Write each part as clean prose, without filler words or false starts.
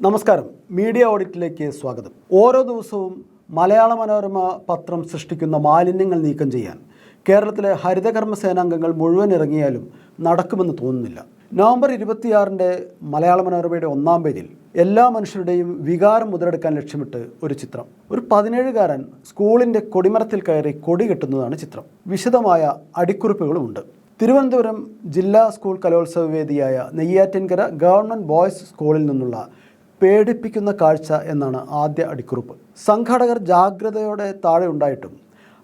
നമസ്കാരം, മീഡിയ ഓഡിറ്റിലേക്ക് സ്വാഗതം. ഓരോ ദിവസവും മലയാള മനോരമ പത്രം സൃഷ്ടിക്കുന്ന മാലിന്യങ്ങൾ നീക്കം ചെയ്യാൻ കേരളത്തിലെ ഹരിതകർമ്മ സേനാംഗങ്ങൾ മുഴുവൻ ഇറങ്ങിയാലും നടക്കുമെന്ന് തോന്നുന്നില്ല. നവംബർ 26 മലയാള മനോരമയുടെ 1-ാം പേജിൽ എല്ലാ മനുഷ്യരുടെയും വികാരം മുതലെടുക്കാൻ ലക്ഷ്യമിട്ട് ഒരു ചിത്രം. ഒരു 17കാരൻ സ്കൂളിൻ്റെ കൊടിമരത്തിൽ കയറി കൊടി കെട്ടുന്നതാണ് ചിത്രം. വിശദമായ അടിക്കുറിപ്പുകളുമുണ്ട്. തിരുവനന്തപുരം ജില്ലാ സ്കൂൾ കലോത്സവ വേദിയായ നെയ്യാറ്റിൻകര ഗവൺമെൻറ് ബോയ്സ് സ്കൂളിൽ നിന്നുള്ള പേടിപ്പിക്കുന്ന കാഴ്ച എന്നാണ് ആദ്യ അടിക്കുറിപ്പ്. സംഘാടകർ ജാഗ്രതയോടെ താഴെ ഉണ്ടായിട്ടും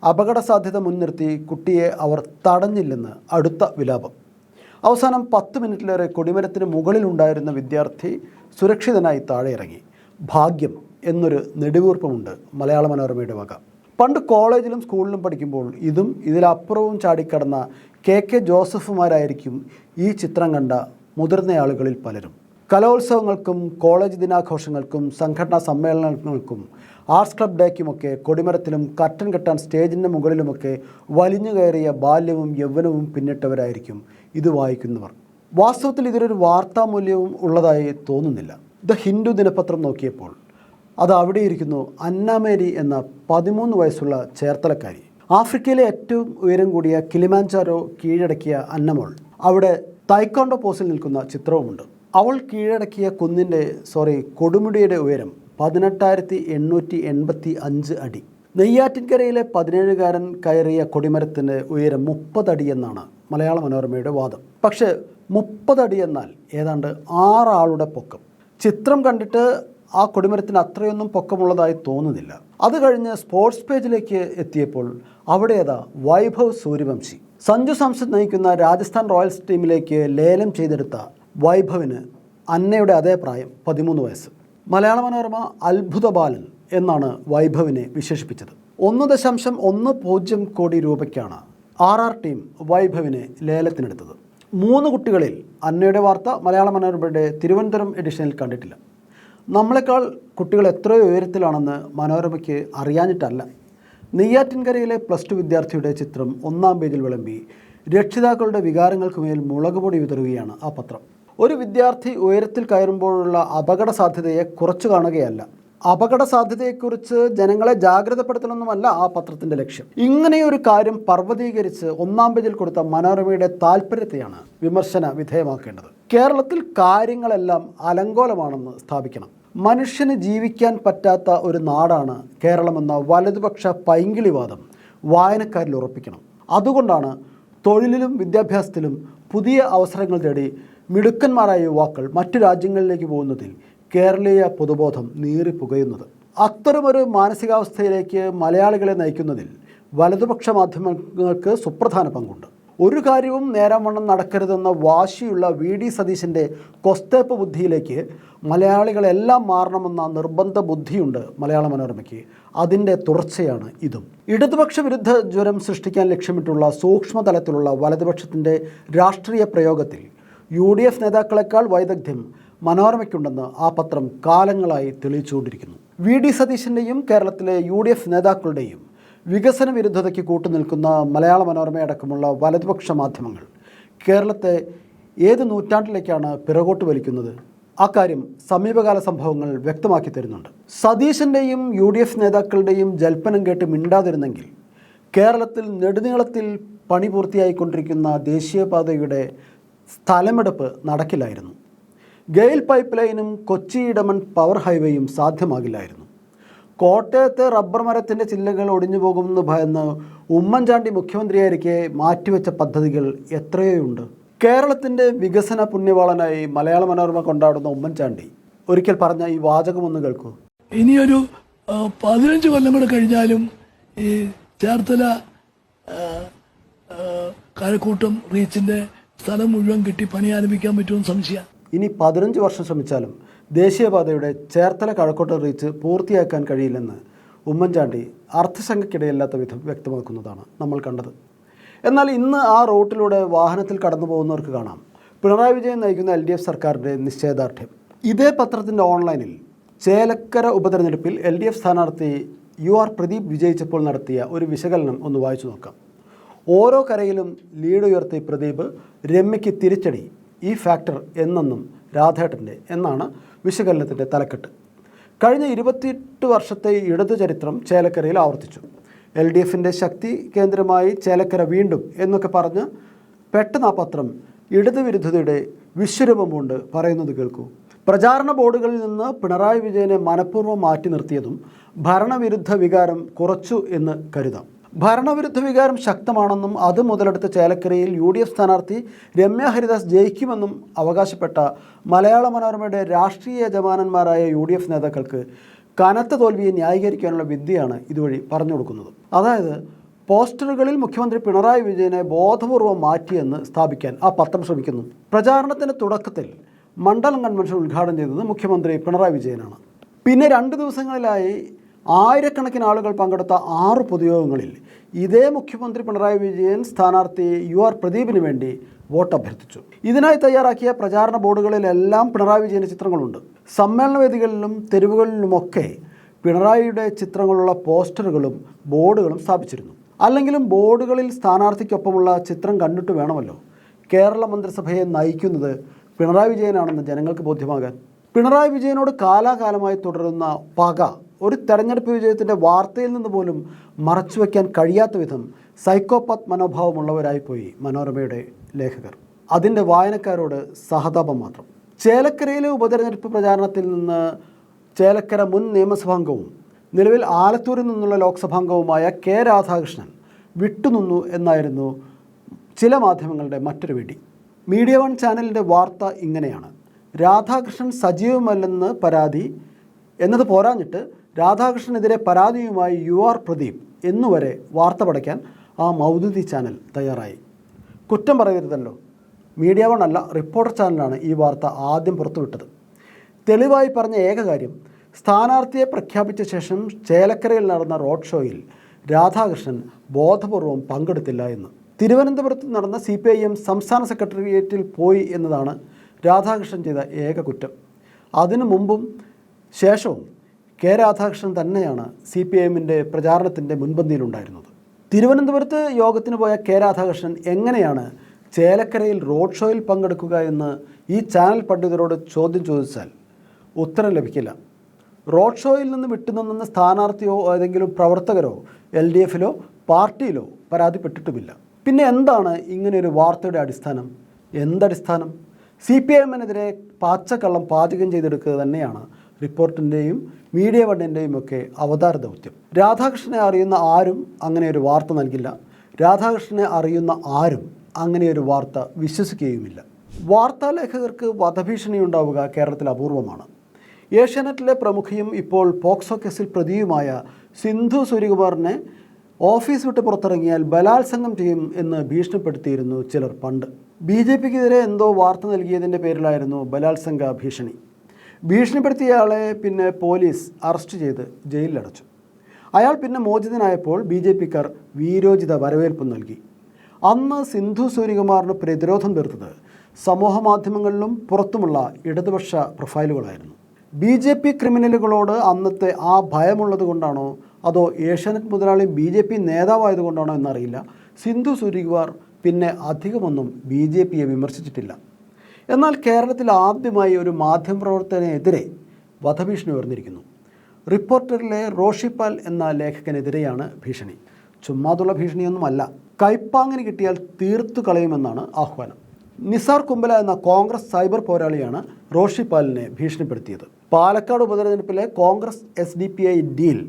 അപകട സാധ്യത മുൻനിർത്തി കുട്ടിയെ അവർ തടഞ്ഞില്ലെന്ന് അടുത്ത വിലാപം. അവസാനം 10 മിനിറ്റിലേറെ കൊടിമരത്തിന് മുകളിലുണ്ടായിരുന്ന വിദ്യാർത്ഥി സുരക്ഷിതനായി താഴെ ഇറങ്ങി. ഭാഗ്യം എന്നൊരു നെടുവീർപ്പമുണ്ട് മലയാള മനോരമയുടെ വക. പണ്ട് കോളേജിലും സ്കൂളിലും പഠിക്കുമ്പോൾ ഇതും ഇതിലപ്പുറവും ചാടിക്കടന്ന കെ ജോസഫുമാരായിരിക്കും ഈ ചിത്രം കണ്ട മുതിർന്ന ആളുകളിൽ പലരും. കലോത്സവങ്ങൾക്കും കോളേജ് ദിനാഘോഷങ്ങൾക്കും സംഘടനാ സമ്മേളനങ്ങൾക്കും ആർട്സ് ക്ലബ് ഡേക്കുമൊക്കെ കൊടിമരത്തിലും കർട്ടൻ കെട്ടാൻ സ്റ്റേജിൻ്റെ മുകളിലുമൊക്കെ വലിഞ്ഞു കയറിയ ബാല്യവും യൗവനവും പിന്നിട്ടവരായിരിക്കും ഇത് വായിക്കുന്നവർ. വാസ്തവത്തിൽ ഇതിലൊരു വാർത്താമൂല്യവും ഉള്ളതായി തോന്നുന്നില്ല. ദ ഹിന്ദു ദിനപത്രം നോക്കിയപ്പോൾ അത് അവിടെ ഇരിക്കുന്നു അന്ന മേരി എന്ന 13 വയസ്സുള്ള ചേർത്തലക്കാരി. ആഫ്രിക്കയിലെ ഏറ്റവും ഉയരം കൂടിയ കിളിമാഞ്ചാരോ കീഴടക്കിയ അന്നമോൾ അവിടെ തൈക്കോണ്ടോ പോസിൽ നിൽക്കുന്ന ചിത്രവുമുണ്ട്. അവൾ കീഴടക്കിയ കൊടുമുടിയുടെ ഉയരം 18,885 അടി. നെയ്യാറ്റിൻകരയിലെ 17കാരൻ കയറിയ കൊടിമരത്തിൻ്റെ ഉയരം 30 അടി എന്നാണ് മലയാള മനോരമയുടെ വാദം. പക്ഷേ 30 അടി എന്നാൽ ഏതാണ്ട് 6 ആളുടെ പൊക്കം. ചിത്രം കണ്ടിട്ട് ആ കൊടിമരത്തിന് അത്രയൊന്നും പൊക്കമുള്ളതായി തോന്നുന്നില്ല. അത് കഴിഞ്ഞ് സ്പോർട്സ് പേജിലേക്ക് എത്തിയപ്പോൾ അവിടെ വൈഭവ് സൂര്യവംശി. സഞ്ജു സാംസൺ നയിക്കുന്ന രാജസ്ഥാൻ റോയൽസ് ടീമിലേക്ക് ലേലം ചെയ്തെടുത്ത വൈഭവിന് അന്നയുടെ അതേ പ്രായം, 13 വയസ്സ്. മലയാള മനോരമ അത്ഭുത ബാലൻ എന്നാണ് വൈഭവിനെ വിശേഷിപ്പിച്ചത്. 1.10 കോടി രൂപയ്ക്കാണ് RR ടീം വൈഭവിനെ ലേലത്തിനെടുത്തത്. 3 കുട്ടികളിൽ അന്നയുടെ വാർത്ത മലയാള മനോരമയുടെ തിരുവനന്തപുരം എഡിഷനിൽ കണ്ടിട്ടില്ല. നമ്മളെക്കാൾ കുട്ടികൾ എത്രയോ ഉയരത്തിലാണെന്ന് മനോരമയ്ക്ക് അറിയാഞ്ഞിട്ടല്ല. നെയ്യാറ്റിൻകരയിലെ +2 വിദ്യാർത്ഥിയുടെ ചിത്രം 1-ാം പേജിൽ വിളമ്പി രക്ഷിതാക്കളുടെ വികാരങ്ങൾക്ക് മേൽ മുളകുപൊടി വിതറുകയാണ് ആ പത്രം. ഒരു വിദ്യാർത്ഥി ഉയരത്തിൽ കയറുമ്പോഴുള്ള അപകട സാധ്യതയെ കുറച്ചു കാണുകയല്ല, അപകട സാധ്യതയെക്കുറിച്ച് ജനങ്ങളെ ജാഗ്രതപ്പെടുത്തണമെന്നുമല്ല ആ പത്രത്തിൻ്റെ ലക്ഷ്യം. ഇങ്ങനെയൊരു കാര്യം പർവ്വതീകരിച്ച് 1-ാം പേജിൽ കൊടുത്ത മനോരമയുടെ താല്പര്യത്തെയാണ് വിമർശന വിധേയമാക്കേണ്ടത്. കേരളത്തിൽ കാര്യങ്ങളെല്ലാം അലങ്കോലമാണെന്ന് സ്ഥാപിക്കണം. മനുഷ്യന് ജീവിക്കാൻ പറ്റാത്ത ഒരു നാടാണ് കേരളമെന്ന വലതുപക്ഷ പൈങ്കിളിവാദം വായനക്കാരിൽ ഉറപ്പിക്കണം. അതുകൊണ്ടാണ് തൊഴിലിലും വിദ്യാഭ്യാസത്തിലും പുതിയ അവസരങ്ങൾ തേടി മിടുക്കന്മാരായ യുവാക്കൾ മറ്റു രാജ്യങ്ങളിലേക്ക് പോകുന്നതിൽ കേരളീയ പൊതുബോധം നീറിപ്പുകയുന്നത്. അത്തരമൊരു മാനസികാവസ്ഥയിലേക്ക് മലയാളികളെ നയിക്കുന്നതിൽ വലതുപക്ഷ മാധ്യമങ്ങൾക്ക് സുപ്രധാന പങ്കുണ്ട്. ഒരു കാര്യവും നേരാംവണ്ണം നടക്കരുതെന്ന വാശിയുള്ള VD സതീശൻ്റെ കൊസ്തേപ്പ് ബുദ്ധിയിലേക്ക് മലയാളികളെല്ലാം മാറണമെന്ന നിർബന്ധ ബുദ്ധിയുണ്ട് മലയാള മനോരമയ്ക്ക്. അതിൻ്റെ തുടർച്ചയാണ് ഇതും. ഇടതുപക്ഷ വിരുദ്ധ ജ്വരം സൃഷ്ടിക്കാൻ ലക്ഷ്യമിട്ടുള്ള സൂക്ഷ്മതലത്തിലുള്ള വലതുപക്ഷത്തിൻ്റെ രാഷ്ട്രീയ പ്രയോഗത്തിൽ UDF നേതാക്കളെക്കാൾ വൈദഗ്ധ്യം മനോരമയ്ക്കുണ്ടെന്ന് ആ പത്രം കാലങ്ങളായി തെളിയിച്ചുകൊണ്ടിരിക്കുന്നു. VD സതീശൻ്റെയും കേരളത്തിലെ UDF നേതാക്കളുടെയും വികസന വിരുദ്ധതയ്ക്ക് കൂട്ടുനിൽക്കുന്ന മലയാള മനോരമയടക്കമുള്ള വലതുപക്ഷ മാധ്യമങ്ങൾ കേരളത്തെ ഏത് നൂറ്റാണ്ടിലേക്കാണ് പിറകോട്ട് വലിക്കുന്നത്? അക്കാര്യം സമീപകാല സംഭവങ്ങൾ വ്യക്തമാക്കി തരുന്നുണ്ട്. സതീശൻ്റെയും UDF നേതാക്കളുടെയും ജൽപ്പനം കേട്ട് മിണ്ടാതിരുന്നെങ്കിൽ കേരളത്തിൽ നെടുനീളത്തിൽ പണി പൂർത്തിയായിക്കൊണ്ടിരിക്കുന്ന ദേശീയപാതയുടെ സ്ഥലമെടുപ്പ് നടക്കില്ലായിരുന്നു. ഗെയിൽ പൈപ്പ് ലൈനും കൊച്ചി ഇടമൺ പവർ ഹൈവേയും സാധ്യമാകില്ലായിരുന്നു. കോട്ടയത്തെ റബ്ബർ മരത്തിൻ്റെ ചില്ലകൾ ഒടിഞ്ഞു പോകുമെന്ന് ഭയന്ന് ഉമ്മൻചാണ്ടി മുഖ്യമന്ത്രിയായിരിക്കെ മാറ്റിവെച്ച പദ്ധതികൾ എത്രയോയുണ്ട്. കേരളത്തിൻ്റെ വികസന പുണ്യവാളനായി മലയാള മനോരമ കൊണ്ടാടുന്ന ഉമ്മൻചാണ്ടി ഒരിക്കൽ പറഞ്ഞ ഈ വാചകമൊന്ന് കേൾക്കൂ. ഇനിയൊരു 15 കൊല്ലം കൂടെ കഴിഞ്ഞാലും ഈ ചേർത്തല കഴക്കൂട്ടം റീച്ചിൻ്റെ സ്ഥലം മുഴുവൻ കിട്ടി പണി ആരംഭിക്കാൻ പറ്റുമെന്ന് സംശയം. ഇനി 15 വർഷം ശ്രമിച്ചാലും ദേശീയപാതയുടെ ചേർത്തല കഴക്കൂട്ടം റീച്ച് പൂർത്തിയാക്കാൻ കഴിയില്ലെന്ന് ഉമ്മൻചാണ്ടി അർത്ഥശങ്കയ്ക്കിടയില്ലാത്ത വിധം വ്യക്തമാക്കുന്നതാണ് നമ്മൾ കണ്ടത്. എന്നാൽ ഇന്ന് ആ റൂട്ടിലൂടെ വാഹനത്തിൽ കടന്നു പോകുന്നവർക്ക് കാണാം പിണറായി വിജയൻ നയിക്കുന്ന LDF സർക്കാരിൻ്റെ നിശ്ചയദാർഢ്യം. ഇതേ പത്രത്തിൻ്റെ ഓൺലൈനിൽ ചേലക്കര ഉപതെരഞ്ഞെടുപ്പിൽ LDF സ്ഥാനാർത്ഥി UR പ്രദീപ് വിജയിച്ചപ്പോൾ നടത്തിയ ഒരു വിശകലനം ഒന്ന് വായിച്ചു നോക്കാം. ഓരോ കരയിലും ലീഡ് ഉയർത്തി പ്രദീപ് രമ്യയ്ക്ക് തിരിച്ചടി, ഈ ഫാക്ടർ എന്നെന്നും രാധേട്ടൻ്റെ എന്നാണ് വിശകലനത്തിൻ്റെ തലക്കെട്ട്. കഴിഞ്ഞ 28 വർഷത്തെ ഇടതു ചരിത്രം ചേലക്കരയിൽ ആവർത്തിച്ചു. LDFിൻ്റെ ശക്തി കേന്ദ്രമായി ചേലക്കര വീണ്ടും എന്നൊക്കെ പറഞ്ഞ് പെട്ടെന്ന് ആ പത്രം ഇടതുവിരുദ്ധതയുടെ വിശ്വരൂപം കൊണ്ട് പറയുന്നത് കേൾക്കൂ. പ്രചാരണ ബോർഡുകളിൽ നിന്ന് പിണറായി വിജയനെ മനഃപൂർവ്വം മാറ്റി നിർത്തിയതും ഭരണവിരുദ്ധ വികാരം കുറച്ചു എന്ന് കരുതാം. ഭരണവിരുദ്ധ വികാരം ശക്തമാണെന്നും അത് മുതലെടുത്ത് ചേലക്കരയിൽ UDF സ്ഥാനാർത്ഥി രമ്യ ഹരിദാസ് ജയിക്കുമെന്നും അവകാശപ്പെട്ട മലയാള മനോരമയുടെ രാഷ്ട്രീയ യജമാനന്മാരായ UDF നേതാക്കൾക്ക് കനത്ത തോൽവിയെ ന്യായീകരിക്കാനുള്ള വിദ്യയാണ് ഇതുവഴി പറഞ്ഞു കൊടുക്കുന്നത്. അതായത് പോസ്റ്ററുകളിൽ മുഖ്യമന്ത്രി പിണറായി വിജയനെ ബോധപൂർവം മാറ്റിയെന്ന് സ്ഥാപിക്കാൻ ആ പത്രം ശ്രമിക്കുന്നു. പ്രചാരണത്തിൻ്റെ തുടക്കത്തിൽ മണ്ഡലം കൺവെൻഷൻ ഉദ്ഘാടനം ചെയ്തത് മുഖ്യമന്ത്രി പിണറായി വിജയനാണ്. പിന്നെ 2 ദിവസങ്ങളിലായി ആയിരക്കണക്കിന് ആളുകൾ പങ്കെടുത്ത 6 പൊതുയോഗങ്ങളിൽ ഇതേ മുഖ്യമന്ത്രി പിണറായി വിജയൻ സ്ഥാനാർത്ഥി UR പ്രദീപിന് വേണ്ടി വോട്ട് അഭ്യർത്ഥിച്ചു. ഇതിനായി തയ്യാറാക്കിയ പ്രചാരണ ബോർഡുകളിലെല്ലാം പിണറായി വിജയൻ്റെ ചിത്രങ്ങളുണ്ട്. സമ്മേളന വേദികളിലും തെരുവുകളിലുമൊക്കെ പിണറായിയുടെ ചിത്രങ്ങളുള്ള പോസ്റ്ററുകളും ബോർഡുകളും സ്ഥാപിച്ചിരുന്നു. അല്ലെങ്കിലും ബോർഡുകളിൽ സ്ഥാനാർത്ഥിക്കൊപ്പമുള്ള ചിത്രം കണ്ടിട്ട് വേണമല്ലോ കേരള മന്ത്രിസഭയെ നയിക്കുന്നത് പിണറായി വിജയനാണെന്ന് ജനങ്ങൾക്ക് ബോധ്യമാകാൻ. പിണറായി വിജയനോട് കാലാകാലമായി തുടരുന്ന പക ഒരു തെരഞ്ഞെടുപ്പ് വിജയത്തിൻ്റെ വാർത്തയിൽ നിന്ന് പോലും മറച്ചുവെക്കാൻ കഴിയാത്ത വിധം സൈക്കോപാത്ത് മനോഭാവമുള്ളവരായിപ്പോയി മനോരമയുടെ ലേഖകർ. അതിൻ്റെ വായനക്കാരോട് സഹതാപം മാത്രം. ചേലക്കരയിലെ ഉപതെരഞ്ഞെടുപ്പ് പ്രചാരണത്തിൽ നിന്ന് ചേലക്കര മുൻ നിയമസഭാംഗവും നിലവിൽ ആലത്തൂരിൽ നിന്നുള്ള ലോക്സഭാംഗവുമായ K രാധാകൃഷ്ണൻ വിട്ടുനിന്നു എന്നായിരുന്നു ചില മാധ്യമങ്ങളുടെ മറ്റൊരു വെടി. മീഡിയ 1 ചാനലിൻ്റെ വാർത്ത ഇങ്ങനെയാണ്: രാധാകൃഷ്ണൻ സജീവമല്ലെന്ന് പരാതി എന്നത് പോരാഞ്ഞിട്ട് രാധാകൃഷ്ണനെതിരെ പരാതിയുമായി UR പ്രദീപ് എന്നുവരെ വാർത്ത പടയ്ക്കാൻ ആ മൗദൂദി ചാനൽ തയ്യാറായി. കുറ്റം പറയരുതല്ലോ, മീഡിയ 1 അല്ല, റിപ്പോർട്ടർ ചാനലാണ് ഈ വാർത്ത ആദ്യം പുറത്തുവിട്ടത്. തെളിവായി പറഞ്ഞ ഏക കാര്യം, സ്ഥാനാർത്ഥിയെ പ്രഖ്യാപിച്ച ശേഷം ചേലക്കരയിൽ നടന്ന റോഡ് ഷോയിൽ രാധാകൃഷ്ണൻ ബോധപൂർവം പങ്കെടുത്തില്ല എന്ന്. തിരുവനന്തപുരത്ത് നടന്ന CPIM സംസ്ഥാന സെക്രട്ടേറിയറ്റിൽ പോയി എന്നതാണ് രാധാകൃഷ്ണൻ ചെയ്ത ഏക കുറ്റം. അതിനു മുമ്പും ശേഷവും K രാധാകൃഷ്ണൻ തന്നെയാണ് CPIMൻ്റെ പ്രചാരണത്തിൻ്റെ മുൻപന്തിയിലുണ്ടായിരുന്നത്. തിരുവനന്തപുരത്ത് യോഗത്തിന് പോയ K രാധാകൃഷ്ണൻ എങ്ങനെയാണ് ചേലക്കരയിൽ റോഡ് ഷോയിൽ പങ്കെടുക്കുക എന്ന് ഈ ചാനൽ പണ്ഡിതരോട് ചോദ്യം ചോദിച്ചാൽ ഉത്തരം ലഭിക്കില്ല. റോഡ് ഷോയിൽ നിന്ന് വിട്ടുനിന്ന സ്ഥാനാർത്ഥിയോ ഏതെങ്കിലും പ്രവർത്തകരോ LDFിലോ പാർട്ടിയിലോ പരാതിപ്പെട്ടിട്ടുമില്ല. പിന്നെ എന്താണ് ഇങ്ങനെയൊരു വാർത്തയുടെ അടിസ്ഥാനം? എന്തടിസ്ഥാനം? CPIMനെതിരെ പാച്ചക്കള്ളം പാചകം ചെയ്തെടുക്കുക തന്നെയാണ് റിപ്പോർട്ടിൻ്റെയും മീഡിയ 1ൻ്റെയും ഒക്കെ അവതാര ദൗത്യം. രാധാകൃഷ്ണനെ അറിയുന്ന ആരും അങ്ങനെ ഒരു വാർത്ത നൽകില്ല. രാധാകൃഷ്ണനെ അറിയുന്ന ആരും അങ്ങനെയൊരു വാർത്ത വിശ്വസിക്കുകയുമില്ല. വാർത്താലേഖകർക്ക് വധഭീഷണി ഉണ്ടാവുക കേരളത്തിൽ അപൂർവമാണ്. ഏഷ്യാനെറ്റിലെ പ്രമുഖയും ഇപ്പോൾ പോക്സോ കേസിൽ പ്രതിയുമായ സിന്ധു സൂര്യകുമാറിനെ ഓഫീസ് വിട്ട് പുറത്തിറങ്ങിയാൽ ബലാത്സംഗം ചെയ്യും എന്ന് ഭീഷണിപ്പെടുത്തിയിരുന്നു ചിലർ പണ്ട്. BJPക്കെതിരെ എന്തോ വാർത്ത നൽകിയതിൻ്റെ പേരിലായിരുന്നു ബലാത്സംഗ ഭീഷണി. ഭീഷണിപ്പെടുത്തിയയാളെ പിന്നെ പോലീസ് അറസ്റ്റ് ചെയ്ത് ജയിലിലടച്ചു. അയാൾ പിന്നെ മോചിതനായപ്പോൾ BJPക്കാർ വീരോചിത വരവേൽപ്പ് നൽകി. അന്ന് സിന്ധു സൂര്യകുമാറിന് പ്രതിരോധം തീർത്തത് സമൂഹമാധ്യമങ്ങളിലും പുറത്തുമുള്ള ഇടതുപക്ഷ പ്രൊഫൈലുകളായിരുന്നു. BJP ക്രിമിനലുകളോട് അന്നത്തെ ആ ഭയമുള്ളത് കൊണ്ടാണോ അതോ ഏഷ്യാനെറ്റ് മുതലാളി BJP നേതാവായതുകൊണ്ടാണോ എന്നറിയില്ല, സിന്ധു സൂര്യകുമാർ പിന്നെ അധികമൊന്നും BJPയെ വിമർശിച്ചിട്ടില്ല. എന്നാൽ കേരളത്തിൽ ആദ്യമായി ഒരു മാധ്യമപ്രവർത്തകനെതിരെ വധഭീഷണി ഉയർന്നിരിക്കുന്നു. റിപ്പോർട്ടറിലെ റോഷിപാൽ എന്ന ലേഖകനെതിരെയാണ് ഭീഷണി. ചുമ്മാതുള്ള ഭീഷണിയൊന്നുമല്ല, കൈപ്പാങ്ങിന് കിട്ടിയാൽ തീർത്തു കളയുമെന്നാണ് ആഹ്വാനം. നിസാർ കുമ്പല എന്ന കോൺഗ്രസ് സൈബർ പോരാളിയാണ് റോഷിപാലിനെ ഭീഷണിപ്പെടുത്തിയത്. പാലക്കാട് ഉപതെരഞ്ഞെടുപ്പിലെ കോൺഗ്രസ് SDPI ഡീൽ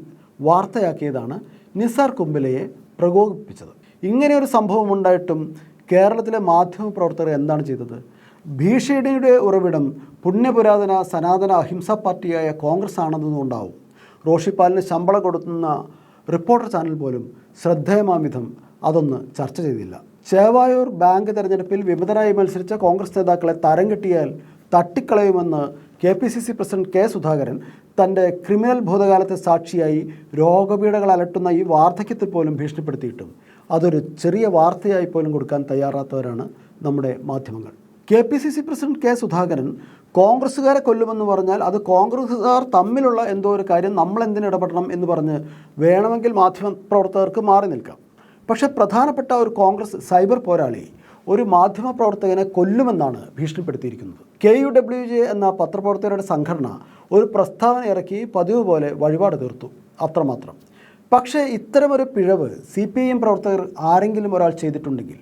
വാർത്തയാക്കിയതാണ് നിസാർ കുമ്പലയെ പ്രകോപിപ്പിച്ചത്. ഇങ്ങനെയൊരു സംഭവം ഉണ്ടായിട്ടും കേരളത്തിലെ മാധ്യമപ്രവർത്തകർ എന്താണ് ചെയ്തത്? ഭീഷണിയുടെ ഉറവിടം പുണ്യപുരാതന സനാതന അഹിംസാ പാർട്ടിയായ കോൺഗ്രസ് ആണെന്നതുകൊണ്ടാവും റോഷിപാലിന് ശമ്പളം കൊടുക്കുന്ന റിപ്പോർട്ടർ ചാനൽ പോലും ശ്രദ്ധേയമാം വിധം അതൊന്ന് ചർച്ച ചെയ്തില്ല. ചേവായൂർ ബാങ്ക് തെരഞ്ഞെടുപ്പിൽ വിമതരായി മത്സരിച്ച കോൺഗ്രസ് നേതാക്കളെ തരം കെട്ടിയാൽ തട്ടിക്കളയുമെന്ന് KPCC പ്രസിഡന്റ് K സുധാകരൻ തൻ്റെ ക്രിമിനൽ ഭൂതകാലത്തെ സാക്ഷിയായി രോഗപീഠകൾ അലട്ടുന്ന ഈ വാർദ്ധക്യത്തിൽ പോലും ഭീഷണിപ്പെടുത്തിയിട്ടും അതൊരു ചെറിയ വാർത്തയായി പോലും കൊടുക്കാൻ തയ്യാറാത്തവരാണ് നമ്മുടെ മാധ്യമങ്ങൾ. KPCC പ്രസിഡന്റ് K സുധാകരൻ കോൺഗ്രസ്സുകാരെ കൊല്ലുമെന്ന് പറഞ്ഞാൽ അത് കോൺഗ്രസ്സുകാർ തമ്മിലുള്ള എന്തോ ഒരു കാര്യം നമ്മൾ എന്തിന് ഇടപെടണം എന്ന് പറഞ്ഞ് വേണമെങ്കിൽ മാധ്യമപ്രവർത്തകർക്ക് മാറി നിൽക്കാം. പക്ഷേ പ്രധാനപ്പെട്ട ഒരു കോൺഗ്രസ് സൈബർ പോരാളി ഒരു മാധ്യമപ്രവർത്തകനെ കൊല്ലുമെന്നാണ് ഭീഷണിപ്പെടുത്തിയിരിക്കുന്നത്. KUWJ എന്ന പത്രപ്രവർത്തകരുടെ സംഘടന ഒരു പ്രസ്താവന ഇറക്കി പതിവ് പോലെ വഴിപാട് തീർത്തു, അത്രമാത്രം. പക്ഷേ ഇത്തരമൊരു പിഴവ് CPIM പ്രവർത്തകർ ആരെങ്കിലും ഒരാൾ ചെയ്തിട്ടുണ്ടെങ്കിൽ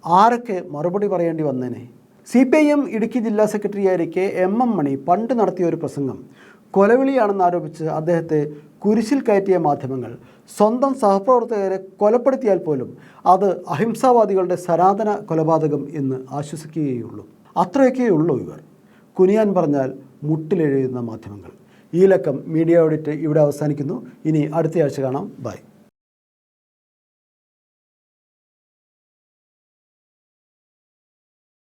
ആരൊക്കെ മറുപടി പറയേണ്ടി വന്നേനെ? CPIM ഇടുക്കി ജില്ലാ സെക്രട്ടറിയായിരിക്കെ MM മണി പണ്ട് നടത്തിയ ഒരു പ്രസംഗം കൊലവിളിയാണെന്നാരോപിച്ച് അദ്ദേഹത്തെ കുരിശിൽ കയറ്റിയ മാധ്യമങ്ങൾ സ്വന്തം സഹപ്രവർത്തകരെ കൊലപ്പെടുത്തിയാൽ പോലും അത് അഹിംസാവാദികളുടെ സനാതന കൊലപാതകം എന്ന് ആശ്വസിക്കുകയുള്ളൂ. അത്രയൊക്കെയുള്ളൂ ഇവർ. കുനിയാൻ പറഞ്ഞാൽ മുട്ടിലെഴുതുന്ന മാധ്യമങ്ങൾ. ഈ ലക്കം മീഡിയ ഓഡിറ്റ് ഇവിടെ അവസാനിക്കുന്നു. ഇനി അടുത്തയാഴ്ച കാണാം. ബൈ.